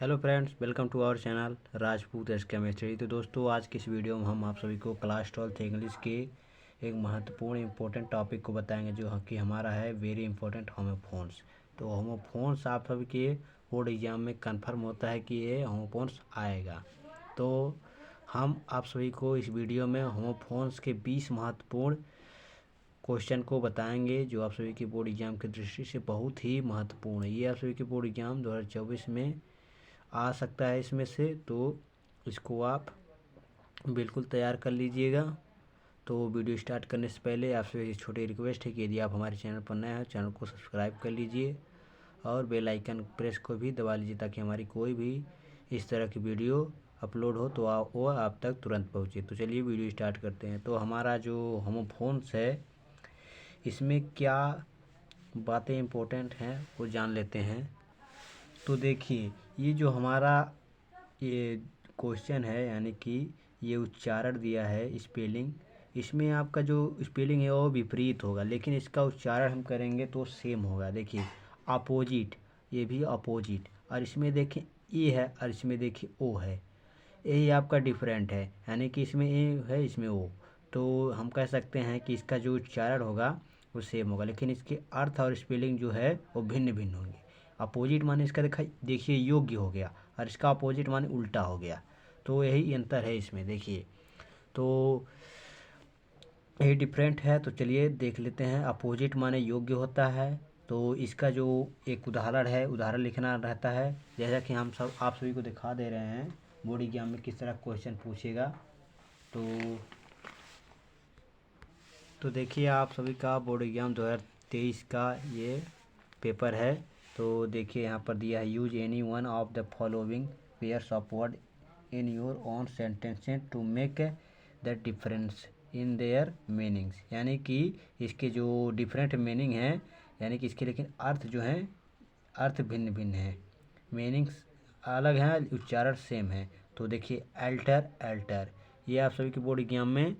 Hello friends, welcome to our channel Rajput S chemistry. तो दोस्तों, आज की इस वीडियो में हम आप सभी को क्लास 12th इंग्लिश के एक महत्वपूर्ण इंपॉर्टेंट टॉपिक को बताएंगे, जो कि हमारा है वेरी इंपॉर्टेंट होमोफोन्स। तो होमोफोन्स आप सभी के बोर्ड एग्जाम में कंफर्म होता है कि ये होमोफोन्स आएगा। तो हम आप सभी को इस वीडियो में होमोफोन्स के 20 महत्वपूर्ण क्वेश्चन को बताएंगे, जो आप सभी के बोर्ड एग्जाम की दृष्टि से बहुत ही महत्वपूर्ण है। ये आप सभी के बोर्ड एग्जाम 2024 में आ सकता है इसमें से, तो इसको आप बिल्कुल तैयार कर लीजिएगा। तो वीडियो स्टार्ट करने से पहले आपसे एक छोटी रिक्वेस्ट है कि यदि आप हमारे चैनल पर नए हैं, चैनल को सब्सक्राइब कर लीजिए और बेल आइकन प्रेस को भी दबा लीजिए, ताकि हमारी कोई भी इस तरह की वीडियो अपलोड हो तो वो आप तक तुरंत पहुँचे। तो चलिए वीडियो स्टार्ट करते हैं। तो हमारा जो होमोफोन्स है, इसमें क्या बातें इम्पोर्टेंट हैं वो जान लेते हैं। तो देखिए, ये जो हमारा ये क्वेश्चन है, यानी कि ये उच्चारण दिया है स्पेलिंग, इसमें आपका जो स्पेलिंग है वो विपरीत होगा, लेकिन इसका उच्चारण हम करेंगे तो सेम होगा। देखिए, अपोजिट, ये भी अपोजिट, और इसमें देखिए ए है और इसमें देखिए ओ है। यही आपका डिफरेंट है, यानी कि इसमें ए है इसमें ओ। तो हम कह सकते हैं कि इसका जो उच्चारण होगा वो सेम होगा, लेकिन इसके अर्थ और स्पेलिंग जो है वो भिन्न भिन्न होंगे। अपोजिट माने इसका देखिए योग्य हो गया, और इसका अपोजिट माने उल्टा हो गया। तो यही अंतर है इसमें, देखिए। तो यही डिफरेंट है। तो चलिए देख लेते हैं। अपोजिट माने योग्य होता है, तो इसका जो एक उदाहरण है, उदाहरण लिखना रहता है, जैसा कि हम सब आप सभी को दिखा दे रहे हैं बोर्ड एग्जाम में किस तरह क्वेश्चन पूछेगा। तो देखिए, आप सभी का बोर्ड एग्जाम 2023 का ये पेपर है। तो देखिए, यहाँ पर दिया है use any one of the following pairs of word in your own sentences to make the difference in their meanings. यानी कि इसके जो डिफरेंट मीनिंग हैं, यानी कि इसके लेकिन अर्थ जो हैं, अर्थ भिन्न भिन्न हैं, मीनिंग्स अलग हैं, उच्चारण सेम है। तो देखिए, अल्टर अल्टर, ये आप सभी के बोर्ड एग्जाम में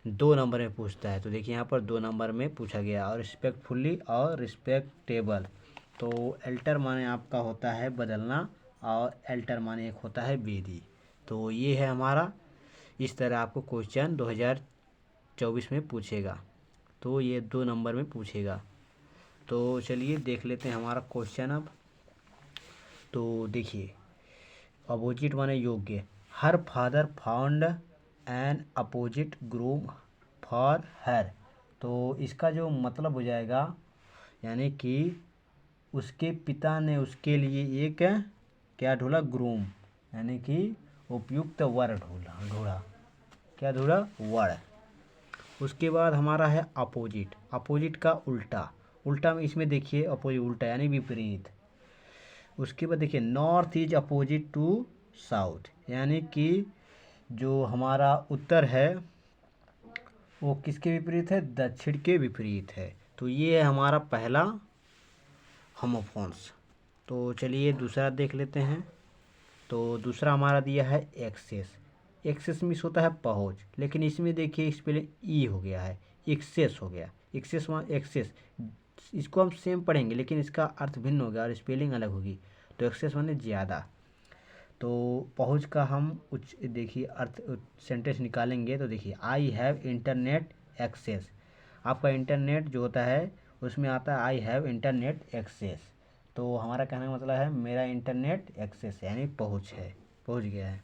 2 नंबर में पूछता है। तो देखिए, यहाँ पर 2 नंबर में पूछा गया, और रिस्पेक्टफुली और रिस्पेक्टेबल। तो अल्टर माने आपका होता है बदलना, और अल्टर माने एक होता है बेदी। तो ये है हमारा, इस तरह आपको क्वेश्चन 2024 में पूछेगा। तो ये 2 नंबर में पूछेगा। तो चलिए देख लेते हैं हमारा क्वेश्चन अब। तो देखिए, अपोजिट माने योग्य। Her father found an opposite groom for her. तो इसका जो मतलब हो जाएगा, यानी कि उसके पिता ने उसके लिए एक क्या ढूंढा, ग्रूम, यानी कि उपयुक्त वर ढूंढा। क्या ढूंढा, वर। उसके बाद हमारा है अपोजिट, अपोजिट का उल्टा। उल्टा में इसमें देखिए अपोजिट उल्टा यानी विपरीत। उसके बाद देखिए, north is opposite to south, यानी कि जो हमारा उत्तर है वो किसके विपरीत है, दक्षिण के विपरीत है। तो ये है हमारा पहला होमोफोन्स। तो चलिए दूसरा देख लेते हैं। तो दूसरा हमारा दिया है एक्सेस। एक्सेस मीन्स होता है पहुँच, लेकिन इसमें देखिए स्पेलिंग ई हो गया है, एक्सेस हो गया। एक्सेस एक्सेस, इसको हम सेम पढ़ेंगे, लेकिन इसका अर्थ भिन्न होगा और स्पेलिंग अलग होगी। तो एक्सेस माने ज़्यादा। तो पहुँच का हम देखिए अर्थ सेंटेंस निकालेंगे। तो देखिए, आई हैव इंटरनेट एक्सेस। आपका इंटरनेट जो होता है उसमें आता है आई हैव इंटरनेट एक्सेस। तो हमारा कहने का मतलब है मेरा इंटरनेट एक्सेस यानी पहुँच है, पहुँच गया है।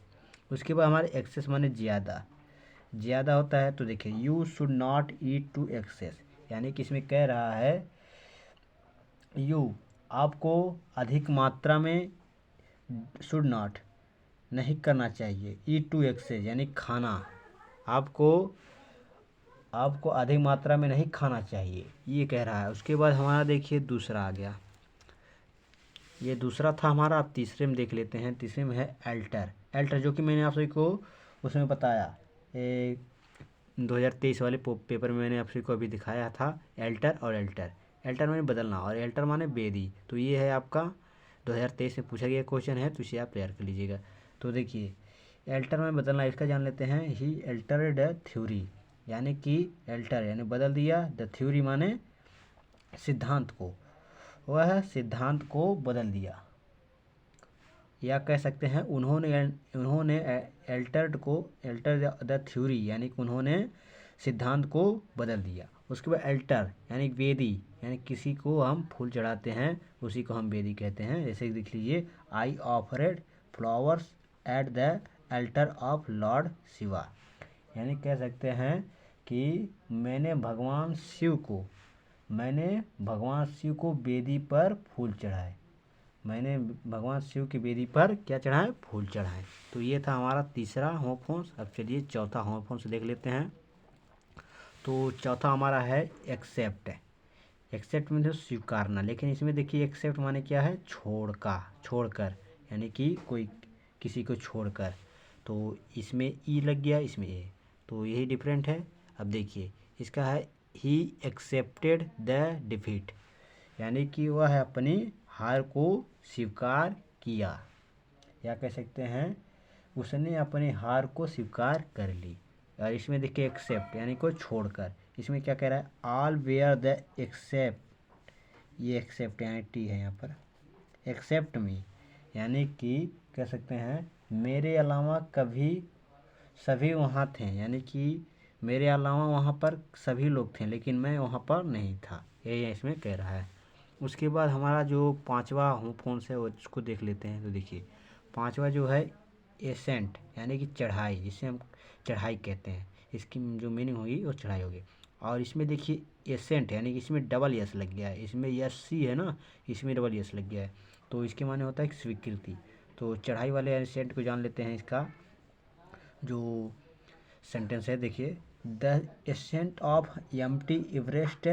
उसके बाद हमारे एक्सेस माने ज़्यादा, ज़्यादा होता है। तो देखिए, you should not eat to excess, यानी कि इसमें कह रहा है यू, आपको अधिक मात्रा में, शुड नॉट नहीं करना चाहिए, ईट टू एक्सेस यानी खाना, आपको आपको अधिक मात्रा में नहीं खाना चाहिए, ये कह रहा है। उसके बाद हमारा देखिए दूसरा आ गया, ये दूसरा था हमारा। अब तीसरे में देख लेते हैं। तीसरे में है अल्टर। अल्टर जो कि मैंने आप सभी को उसमें बताया, 2023 वाले पेपर में मैंने आप सभी को अभी दिखाया था अल्टर और अल्टर। अल्टर माने बदलना और अल्टर माने बेदी। तो ये है आपका 2023 में पूछा गया क्वेश्चन है, तो इसे आप तैयार कर लीजिएगा। तो देखिए, अल्टर में बदलना, इसका जान लेते हैं। ही अल्टर्ड थ्योरी, यानी कि अल्टर यानी बदल दिया, द थ्योरी माने सिद्धांत को, वह सिद्धांत को बदल दिया। या कह सकते हैं उन्होंने एल्टर द थ्योरी, यानी कि उन्होंने सिद्धांत को बदल दिया। उसके बाद एल्टर यानी वेदी, यानी किसी को हम फूल चढ़ाते हैं उसी को हम वेदी कहते हैं। जैसे कि देख लीजिए, I offered flowers at the altar of lord Shiva, यानी कह सकते हैं कि मैंने भगवान शिव को वेदी पर फूल चढ़ाए। मैंने भगवान शिव की वेदी पर क्या चढ़ाए? फूल चढ़ाए। तो ये था हमारा तीसरा होमोफोन्स। अब चलिए चौथा होमोफोन्स देख लेते हैं। तो चौथा हमारा है एक्सेप्ट। एक्सेप्ट में जो स्वीकारना, लेकिन इसमें देखिए एक्सेप्ट माने क्या है? छोड़कर, यानी कि कोई किसी को छोड़कर। तो इसमें ई लग गया, इसमें ए, तो यही डिफरेंट है। अब देखिए इसका है ही एक्सेप्टेड द डिफीट, यानी कि वह अपनी हार को स्वीकार किया, या कह सकते हैं उसने अपनी हार को स्वीकार कर ली। और इसमें देखिए एक्सेप्ट यानी को छोड़कर, इसमें क्या कह रहा है? ऑल वेयर द एक्सेप्ट, ये एक्सेप्ट यानी टी है यहाँ पर, एक्सेप्ट मी, यानी कि कह सकते हैं मेरे अलावा सभी वहाँ थे, यानी कि मेरे अलावा वहाँ पर सभी लोग थे लेकिन मैं वहाँ पर नहीं था, ये इसमें कह रहा है। उसके बाद हमारा जो पांचवा होमोफोन्स है उसको देख लेते हैं। तो देखिए पांचवा जो है एसेंट, यानी कि चढ़ाई, जिसे हम चढ़ाई कहते हैं, इसकी जो मीनिंग होगी वो चढ़ाई होगी। और इसमें देखिए एसेंट यानी कि इसमें डबल यस लग गया है, इसमें यस सी है ना, इसमें डबल यस लग गया है, तो इसके माने होता है कि स्वीकृति। तो चढ़ाई वाले एसेंट को जान लेते हैं। इसका जो सेंटेंस है देखिए, the ascent of empty Everest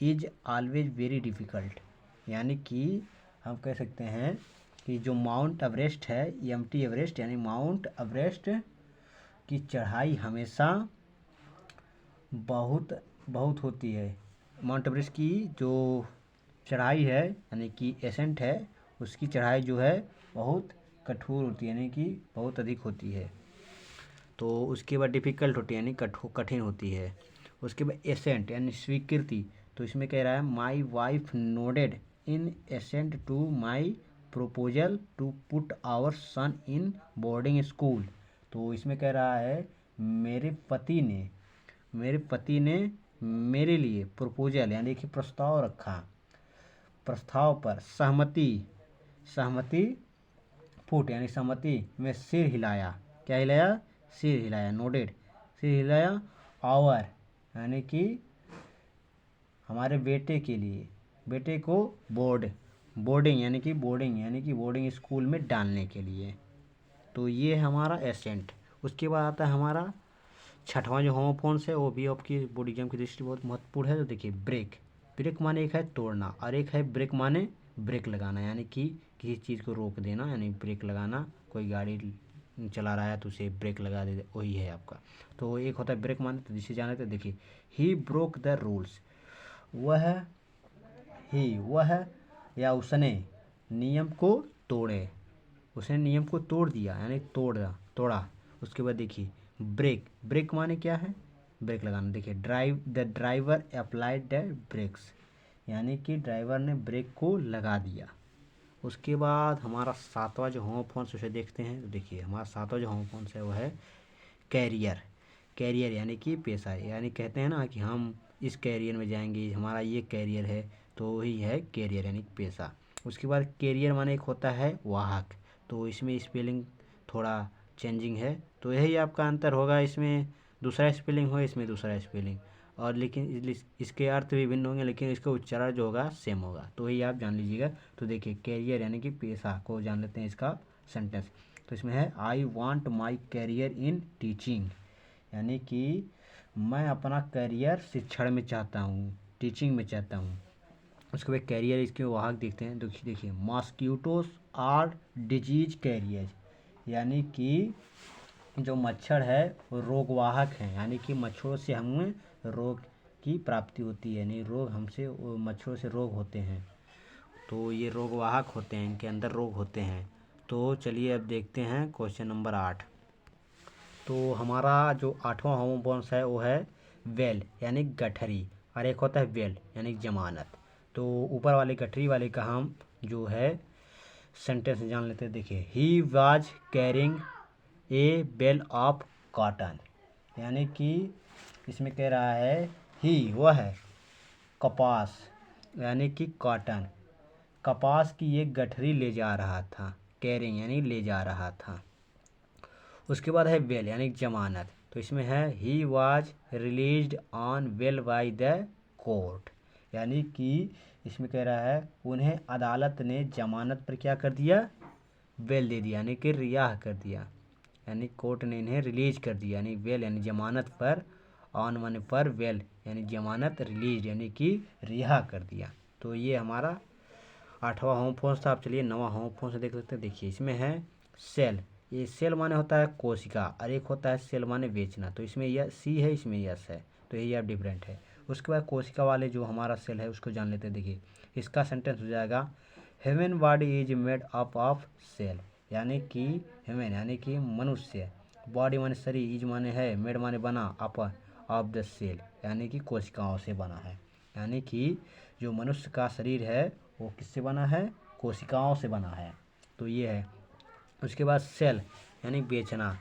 is always very difficult, यानी कि हम कह सकते हैं कि जो माउंट एवरेस्ट है, एम्प्टी एवरेस्ट यानी माउंट एवरेस्ट की चढ़ाई हमेशा बहुत होती है। माउंट एवरेस्ट की जो चढ़ाई है यानी कि एसेंट है, उसकी चढ़ाई जो है बहुत कठोर होती है, यानी कि बहुत अधिक होती है। तो उसके बाद डिफ़िकल्ट होती है यानी कठिन होती है। उसके बाद एसेंट यानी स्वीकृति, तो इसमें कह रहा है my wife nodded in assent to my proposal to put our son in boarding school. तो इसमें कह रहा है मेरे पति ने मेरे लिए प्रपोजल यानी कि प्रस्ताव रखा, प्रस्ताव पर सहमति फुट यानी सहमति में सिर हिलाया, क्या हिलाया? सिर हिलाया, नोडेड सिर हिलाया, आवर यानी कि हमारे बेटे के लिए, बेटे को बोर्डिंग यानी कि बोर्डिंग स्कूल में डालने के लिए। तो ये है हमारा एसेंट। उसके बाद आता है हमारा छठवां जो होमोफोन्स है, वो भी आपकी बोर्ड एग्जाम की दृष्टि बहुत महत्वपूर्ण है। तो देखिए ब्रेक माने एक है तोड़ना और एक है ब्रेक माने ब्रेक लगाना, यानी कि किसी चीज़ को रोक देना, यानी ब्रेक लगाना। कोई गाड़ी चला रहा है तो उसे ब्रेक लगा दे, वही है आपका। तो एक होता है ब्रेक माने, तो जिसे जाना तो देखिए ही ब्रोक द रूल्स, वह या उसने नियम को तोड़े, उसने नियम को तोड़ दिया यानी तोड़ा। उसके बाद देखिए ब्रेक माने क्या है? ब्रेक लगाना। देखिए the driver applied the brakes, यानी कि ड्राइवर ने ब्रेक को लगा दिया। उसके बाद हमारा सातवां जो होमोफोन्स उसे देखते हैं। तो देखिए हमारा सातवां जो होमोफोन्स है वो है कैरियर यानी कि पेशा, यानी कहते हैं ना कि हम इस कैरियर में जाएंगे, हमारा ये कैरियर है, तो वही है कैरियर यानी पेशा। उसके बाद कैरियर माने एक होता है वाहक, तो इसमें स्पेलिंग थोड़ा चेंजिंग है, तो यही आपका अंतर होगा, इसमें दूसरा स्पेलिंग हो, इसमें दूसरा स्पेलिंग, और लेकिन इसके अर्थ भी भिन्न होंगे लेकिन इसका उच्चारण जो होगा सेम होगा, तो यही आप जान लीजिएगा। तो देखिए कैरियर यानी कि पेशा को जान लेते हैं इसका सेंटेंस। तो इसमें है I want my career in teaching, यानी कि मैं अपना करियर शिक्षण में चाहता हूँ, टीचिंग में चाहता हूँ। उसके बाद कैरियर इसके वाहक देखते हैं। देखिए मॉस्क्यूटोस आर डिजीज कैरियर, यानी कि जो मच्छर है वो रोगवाहक हैं, यानी कि मच्छरों से हमें रोग की प्राप्ति होती है, यानी रोग हमसे मच्छरों से रोग होते हैं, तो ये रोगवाहक होते हैं, इनके अंदर रोग होते हैं। तो चलिए अब देखते हैं क्वेश्चन नंबर 8। तो हमारा जो आठवां होमोफोन्स है वो है वेल यानी गठरी, और एक होता है वेल यानी जमानत। तो ऊपर वाले गठरी वाले का हम जो है सेंटेंस जान लेते हैं। देखिए, he was carrying a bale of cotton, यानी कि इसमें कह रहा है ही वह है कपास यानी कि कॉटन, कपास की एक गठरी ले जा रहा था। कैरिंग यानी ले जा रहा था। उसके बाद है बेल यानी जमानत, तो इसमें है he was released on bail by the court, यानी कि इसमें कह रहा है उन्हें अदालत ने जमानत पर क्या कर दिया, बेल दे दिया यानी कि रिहा कर दिया, यानी कोर्ट ने इन्हें रिलीज कर दिया, यानी बेल यानी जमानत पर, ऑन माने पर, बेल यानी जमानत, रिलीज यानी कि रिहा कर दिया। तो ये हमारा 8वां होमोफोन्स था। अब चलिए 9वां होमोफोन्स देख लेते हैं। देखिए, इसमें है सेल, ये सेल माने होता है कोशिका और एक होता है सेल माने बेचना, तो इसमें यह सी है, इसमें यस है, तो ये अब डिफरेंट है। उसके बाद कोशिका वाले जो हमारा सेल है उसको जान लेते हैं। देखिए, इसका सेंटेंस हो जाएगा human body is made up of cell, यानी कि ह्यूमन यानी कि मनुष्य, बॉडी माने शरीर, इज माने है, मेड माने बना, अप ऑफ द सेल यानी कि कोशिकाओं से बना है, यानी कि जो मनुष्य का शरीर है वो किससे बना है, कोशिकाओं से बना है। तो ये है। उसके बाद सेल यानी बेचना,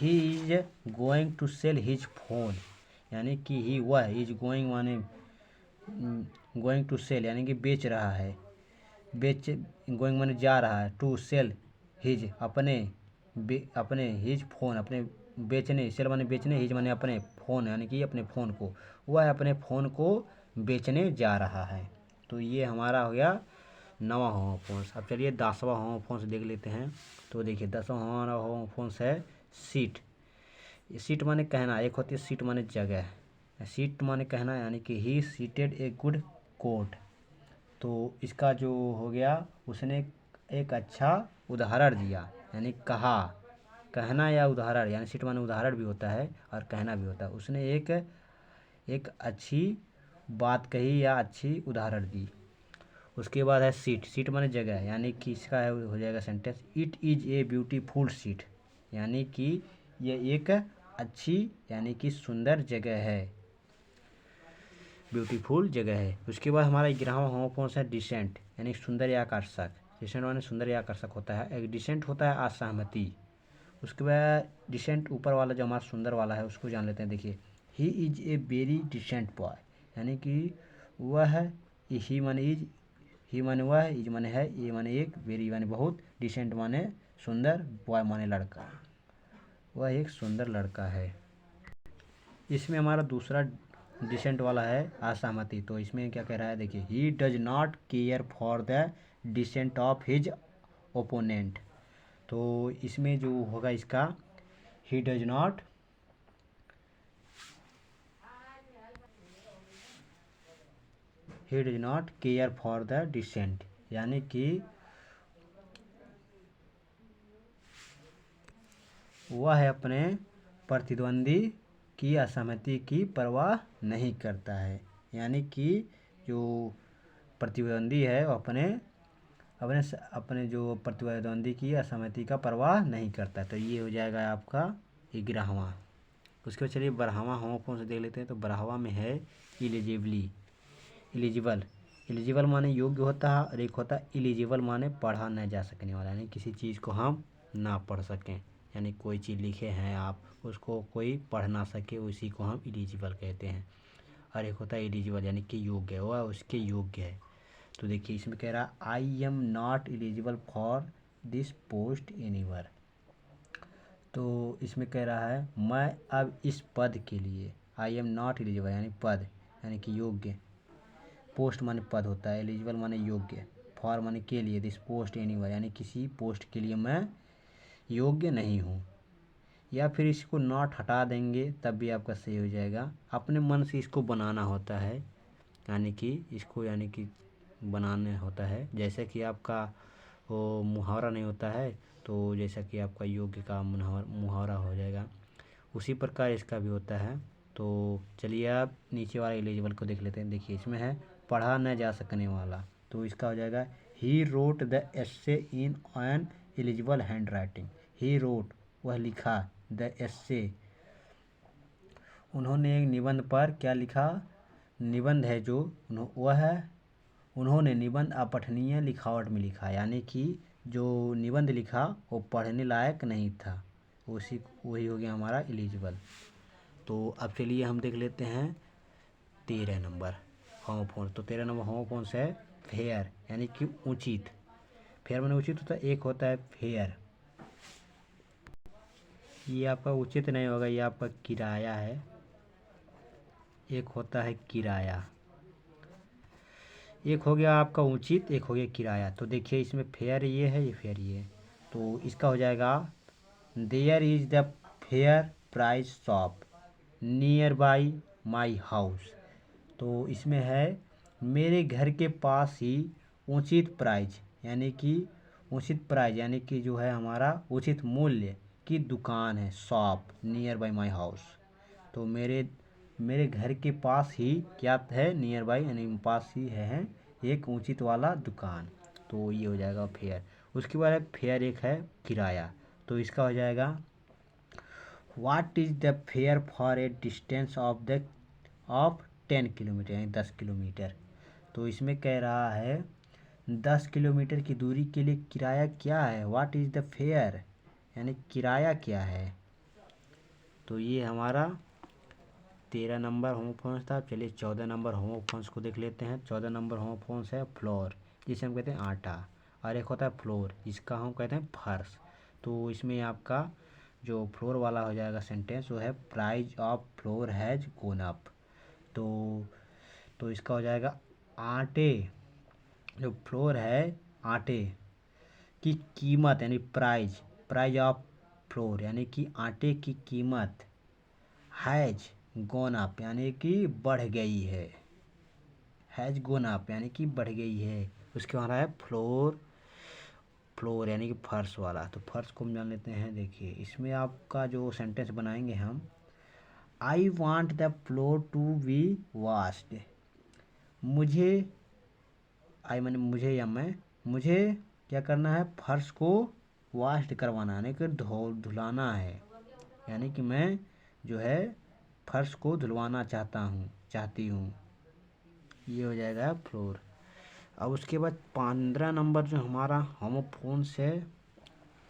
he is going to sell his phone, यानी कि ही वह, इज गोइंग माने गोइंग टू सेल यानी कि बेच रहा है, बेच, गोइंग माने जा रहा है, टू सेल हिज अपने, अपने हिज फोन अपने बेचने, सेल माने बेचने, हिज माने अपने, फ़ोन यानी कि अपने फ़ोन को, वह अपने फ़ोन को बेचने जा रहा है। तो ये हमारा हो गया 9वां होमोफोन्स। अब चलिए 10वां होमोफोन्स देख लेते हैं। तो देखिए 10वां हमारा होमोफोन्स है सीट। सीट माने कहना, एक होती है सीट माने जगह, सीट माने कहना यानी कि ही सीटेड ए गुड कोट, तो इसका जो हो गया उसने एक अच्छा उदाहरण दिया, यानी कहा, कहना या उदाहरण, यानी सीट माने उदाहरण भी होता है और कहना भी होता है, उसने एक अच्छी बात कही या अच्छी उदाहरण दी। उसके बाद है सीट, सीट माने जगह, यानी कि इसका है हो जाएगा sentence it is a beautiful seat, यानी कि यह एक अच्छी यानी कि सुंदर जगह है, ब्यूटीफुल जगह है। उसके बाद हमारा 11वां होमोफोन्स है डिसेंट, यानी सुंदर या आकर्षक, डिसेंट माने सुंदर या आकर्षक होता है। एक डिसेंट होता है असहमति। उसके बाद डिसेंट ऊपर वाला जो हमारा सुंदर वाला है उसको जान लेते हैं। देखिए, he is a very decent boy, यानी कि वह, ही माने इज, ही माने वह, इज माने है, ये माने एक, वेरी माने बहुत, डिसेंट माने सुंदर, बॉय माने लड़का, वह एक सुंदर लड़का है। इसमें हमारा दूसरा डिसेंट वाला है असहमति, तो इसमें क्या कह रहा है, देखिए he does not care for the dissent of his opponent, तो इसमें जो होगा इसका he does not care for the dissent, यानी कि वह है अपने प्रतिद्वंदी की असहमति की परवाह नहीं करता है, यानी कि जो प्रतिद्वंदी है वो अपने अपने अपने जो प्रतिद्वंदी की असहमति का परवाह नहीं करता। तो ये हो जाएगा आपका 11वां। उसके बाद चलिए 12वां होमोफोन्स से देख लेते हैं। तो 12वां में है इलिजिबली, इलिजिबल, इलिजिबल माने योग्य होता है और एक होता है इलिजिबल माने पढ़ा न जा सकने वाला, यानी किसी चीज़ को हम ना पढ़ सकें, यानी कोई चीज़ लिखे हैं आप उसको कोई पढ़ ना सके, उसी को हम इलिजिबल कहते हैं। और एक होता है एलिजिबल यानी कि योग्य, वह उसके योग्य है। तो देखिए इसमें कह रहा I am not eligible for this post anywhere, तो इसमें कह रहा है मैं अब इस पद के लिए, आई एम नॉट एलिजिबल यानी पद यानी कि योग्य, पोस्ट माने पद होता है, एलिजिबल माने योग्य, फॉर माने के लिए, दिस पोस्ट एनीवर यानी किसी पोस्ट के लिए मैं योग्य नहीं हूँ। या फिर इसको नॉट हटा देंगे तब भी आपका सही हो जाएगा। अपने मन से इसको बनाना होता है, यानी कि इसको यानी कि बनाना होता है, जैसे कि आपका वो मुहावरा नहीं होता है, तो जैसा कि आपका योग्य का मुहावरा हो जाएगा, उसी प्रकार इसका भी होता है। तो चलिए आप नीचे वाले एलिजिबल को देख लेते हैं। देखिए इसमें है पढ़ा न जा सकने वाला, तो इसका हो जाएगा he wrote the essay in an eligible hand writing, he wrote वह लिखा, द एस्से उन्होंने एक निबंध पर क्या लिखा, निबंध है जो वह है, उन्होंने निबंध अपठनीय लिखावट में लिखा, यानी कि जो निबंध लिखा वो पढ़ने लायक नहीं था, वही हो गया हमारा एलिजिबल। तो अब चलिए हम देख लेते हैं 13 नंबर होमोफोन्स। तो 13 नंबर होमोफोन्स है फेयर, यानी कि उचित। फेयर माने उचित होता है, एक होता है फेयर, ये आपका उचित नहीं होगा, ये आपका किराया है। एक होता है किराया, एक हो गया आपका उचित, एक हो गया किराया। तो देखिए इसमें फेयर ये है, ये फेयर ये है, तो इसका हो जाएगा there is the fair price shop near by my house. तो इसमें है मेरे घर के पास ही उचित प्राइस, यानी कि उचित प्राइस यानी कि जो है हमारा उचित मूल्य की दुकान है, shop near by my house. तो मेरे घर के पास ही क्या है, नियर बाई यानी पास ही है एक उचित वाला दुकान। तो ये हो जाएगा फेयर। उसके बाद फेयर एक है किराया, तो इसका हो जाएगा what is the fair for a distance of 10 kilometre, यानी 10 किलोमीटर। तो इसमें कह रहा है 10 किलोमीटर की दूरी के लिए किराया क्या है, व्हाट इज़ द फेयर, यानी किराया क्या है। तो ये हमारा 13 नंबर होमोफोन्स था। चलिए 14 नंबर होमोफोन्स को देख लेते हैं। 14 नंबर होमोफोन्स है फ्लोर, जिसे हम कहते हैं आटा, और एक होता है फ्लोर, जिसका हम कहते हैं फर्श। तो इसमें आपका जो फ्लोर वाला हो जाएगा सेंटेंस वो है price of flour has gone up. तो इसका हो जाएगा आटे, जो फ्लोर है आटे की कीमत, यानी प्राइस ऑफ फ्लोर, यानी कि आटे की कीमत हैज गॉन अप, यानी कि बढ़ गई है, हैज गॉन अप यानी कि बढ़ गई है। उसके बाद है फ्लोर यानी कि फर्श वाला। तो फर्श को हम जान लेते हैं। देखिए इसमें आपका जो सेंटेंस बनाएंगे हम, I want the floor to be washed. मुझे, आई मैंने मुझे या मुझे क्या करना है, फर्श को वॉश्ड करवाना, यानी कि धुलाना है, यानी कि मैं जो है फर्श को धुलवाना चाहती हूँ। ये हो जाएगा फ्लोर। अब उसके बाद 15 नंबर जो हमारा होमोफोन्स है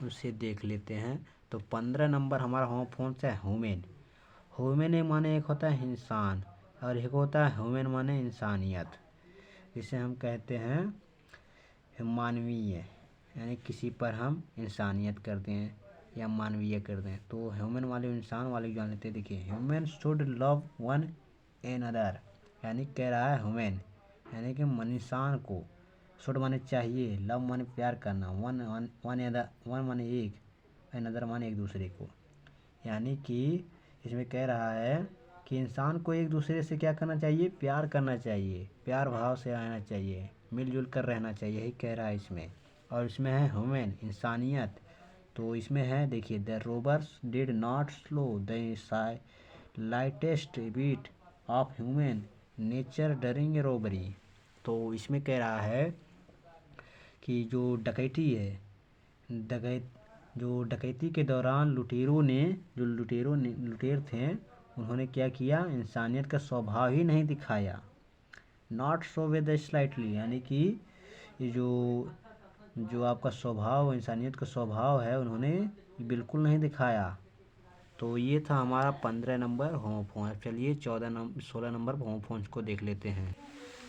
उसे देख लेते हैं। तो 15 नंबर हमारा होमोफोन्स है ह्यूमन। ह्यूमन माने एक होता है इंसान, और एक होता है ह्यूमन माने इंसानियत, जिसे हम कहते हैं मानवीय, यानी किसी पर हम इंसानियत करते हैं या मानवीय करते हैं। तो ह्यूमन वाले इंसान वाले जान लेते हैं। देखिए human should love one another, यानी कह रहा है ह्यूमन यानी कि मन इंसान को, शुड माने चाहिए, लव माने प्यार करना, वन माने एक, एनदर माने एक दूसरे को, यानी कि इसमें कह रहा है कि इंसान को एक दूसरे से क्या करना चाहिए, प्यार करना चाहिए, प्यार भाव से रहना चाहिए, मिलजुल कर रहना चाहिए, यही कह रहा है इसमें। और इसमें है ह्यूमन इंसानियत। तो इसमें है देखिए the robbers did not show the slightest bit of human nature during robbery. तो इसमें कह रहा है कि जो डकैती है, डकैती के दौरान लुटेर थे, उन्होंने क्या किया, इंसानियत का स्वभाव ही नहीं दिखाया। नॉट शो विद स्लाइटली, यानी कि ये जो आपका स्वभाव, इंसानियत का स्वभाव है, उन्होंने बिल्कुल नहीं दिखाया। तो ये था हमारा 15 नंबर होमोफोन। चलिए 16 नंबर होमोफोन्स को देख लेते हैं।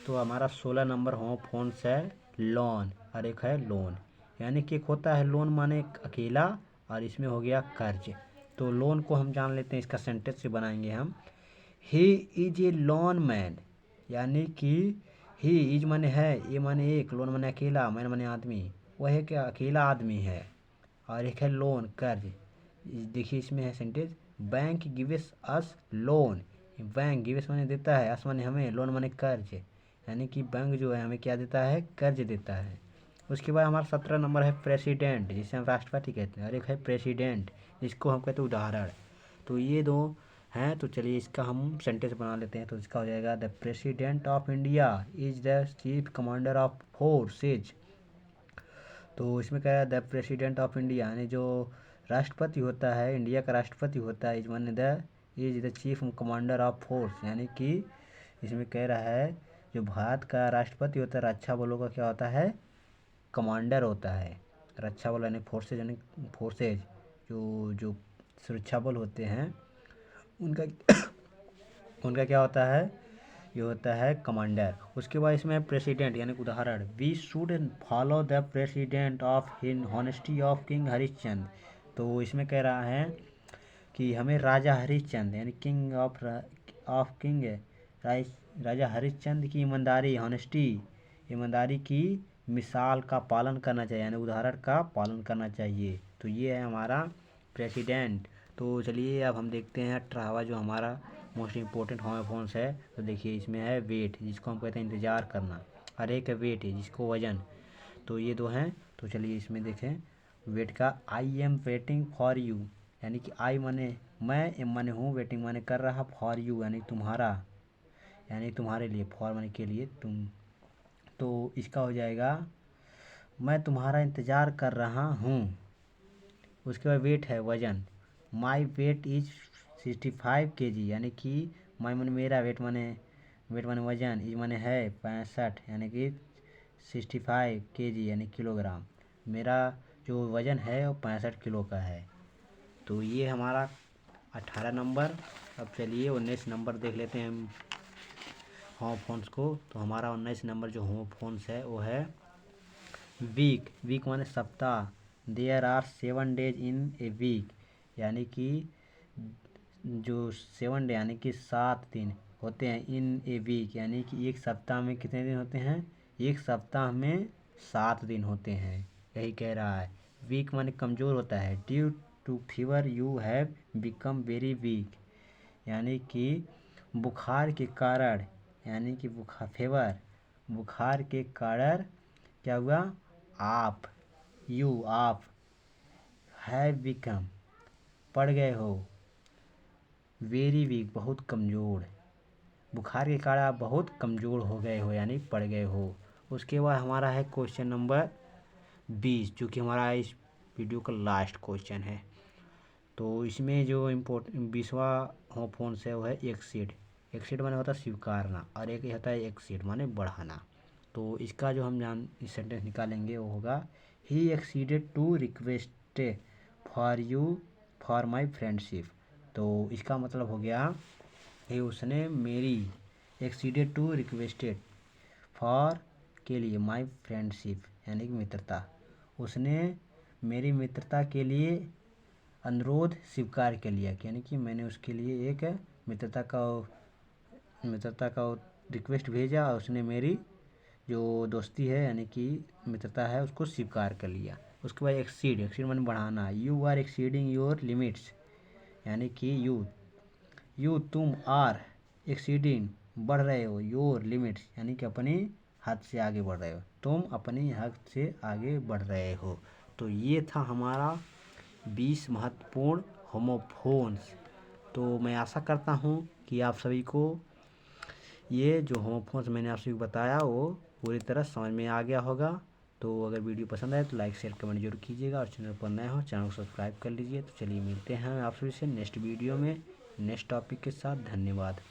तो हमारा 16 नंबर होमोफोन्स है लॉन, और एक है लोन, यानी कि एक होता है लोन माने अकेला, और इसमें हो गया कर्ज। तो लोन को हम जान लेते हैं, इसका सेंटेंस से बनाएंगे हम। ही इज ए लोन मैन, यानी कि ही इज माने है, ये माने एक, लोन माने अकेला, मैन माने आदमी, वह एक अकेला आदमी है। और एक है लोन कर्ज। देखिए इसमें है sentence bank gives us loan, bank gives माने देता है, अस माने हमें, लोन माने कर्ज, यानी कि बैंक जो है हमें क्या देता है, कर्ज देता है। उसके बाद हमारा 17 नंबर है प्रेसिडेंट, जिसे हम राष्ट्रपति कहते हैं, और एक है प्रेसिडेंट, जिसको हम कहते हैं उदाहरण। तो ये दो हैं। तो चलिए इसका हम सेंटेंस बना लेते हैं। तो इसका हो जाएगा the precedent of India is the chief commander of forces. तो इसमें क्या है, द प्रेसिडेंट ऑफ इंडिया, यानी जो राष्ट्रपति होता है, इंडिया का राष्ट्रपति होता है, इज माने the chief commander of force, यानी कि इसमें कह रहा है जो भारत का राष्ट्रपति होता है, रक्षा बलों का क्या होता है, कमांडर होता है। रक्षा बल यानी फोर्सेज जो जो सुरक्षा बल होते हैं उनका उनका क्या होता है, ये होता है कमांडर। उसके बाद इसमें प्रेसिडेंट यानी उदाहरण, we should follow the precedent of in honesty of king Harishchandra. तो इसमें कह रहा है कि हमें राजा हरिश्चंद्र यानी किंग ऑफ किंग राजा हरिश्चंद्र की ईमानदारी, हॉनेस्टी, ईमानदारी की मिसाल का पालन करना चाहिए यानी उदाहरण का पालन करना चाहिए। तो ये है हमारा प्रेसिडेंट। तो चलिए अब हम देखते हैं 18वां जो हमारा मोस्ट इम्पोर्टेंट होमोफोन्स है। तो देखिए इसमें है वेट, जिसको हम कहते हैं इंतज़ार करना, और एक है वेट है जिसको वजन। तो ये दो हैं। तो चलिए इसमें देखें वेट का, I am waiting for you यानी कि आई माने मैं, एम माने हूँ, वेटिंग माने कर रहा, फॉर यू यानी तुम्हारा, यानी तुम्हारे लिए, फॉर माने के लिए, तुम। तो इसका हो जाएगा मैं तुम्हारा इंतज़ार कर रहा हूँ। उसके बाद वेट है वजन, माई वेट इज 65 kg यानी कि माई माने मेरा, वेट माने वजन, इज माने है 65 यानी कि 65 kg यानी किलोग्राम। मेरा जो वजन है वो 65 किलो का है। तो ये हमारा 18 नंबर। अब चलिए 19 नंबर देख लेते हैं हम होमोफोन्स को। तो हमारा 19 नंबर जो होमोफोन्स है वो है वीक। वीक माने सप्ताह, there are 7 days in a week यानी कि जो 7 डे यानी कि 7 दिन होते हैं इन ए वीक यानी कि एक सप्ताह में कितने दिन होते हैं, एक सप्ताह में 7 दिन होते हैं, यही कह रहा है। वीक माने कमज़ोर होता है, due to fever you have become very weak यानी कि बुखार के कारण, यानी कि बुखार के कारण क्या हुआ, आप हैव बिकम पड़ गए हो, वेरी वीक बहुत कमज़ोर, बुखार के कारण आप बहुत कमज़ोर हो गए हो यानी पड़ गए हो। उसके बाद हमारा है क्वेश्चन नंबर 20 जो कि हमारा इस वीडियो का लास्ट क्वेश्चन है। तो इसमें जो 20वां होमोफोन्स है वो है एक्सीड। एक्सीड माने होता है स्वीकारना, और एक होता है एक्सीड माने बढ़ाना। तो इसका जो हम इस सेंटेंस निकालेंगे वो होगा he exceeded to request for you for my friendship. तो इसका मतलब हो गया कि उसने मेरी, एक्सीडेड टू रिक्वेस्टेड फॉर के लिए, माई फ्रेंडशिप यानी कि मित्रता, उसने मेरी मित्रता के लिए अनुरोध स्वीकार कर लिया, यानी कि मैंने उसके लिए एक मित्रता का रिक्वेस्ट भेजा और उसने मेरी जो दोस्ती है यानी कि मित्रता है उसको स्वीकार कर लिया। उसके बाद एक्सीड माने बढ़ाना, you are exceeding your limits यानी कि यू तुम आर एक्सीडिंग बढ़ रहे हो, योर लिमिट्स यानी कि अपनी हद से आगे बढ़ रहे हो, तुम अपनी हद से आगे बढ़ रहे हो। तो ये था हमारा 20 महत्वपूर्ण होमोफोन्स। तो मैं आशा करता हूँ कि आप सभी को ये जो होमोफोन्स मैंने आप सभी को बताया वो पूरी तरह समझ में आ गया होगा। तो अगर वीडियो पसंद आए तो लाइक शेयर कमेंट जरूर कीजिएगा, और चैनल पर नए हो चैनल को सब्सक्राइब कर लीजिए। तो चलिए मिलते हैं आप सभी से नेक्स्ट वीडियो में नेक्स्ट टॉपिक के साथ। धन्यवाद।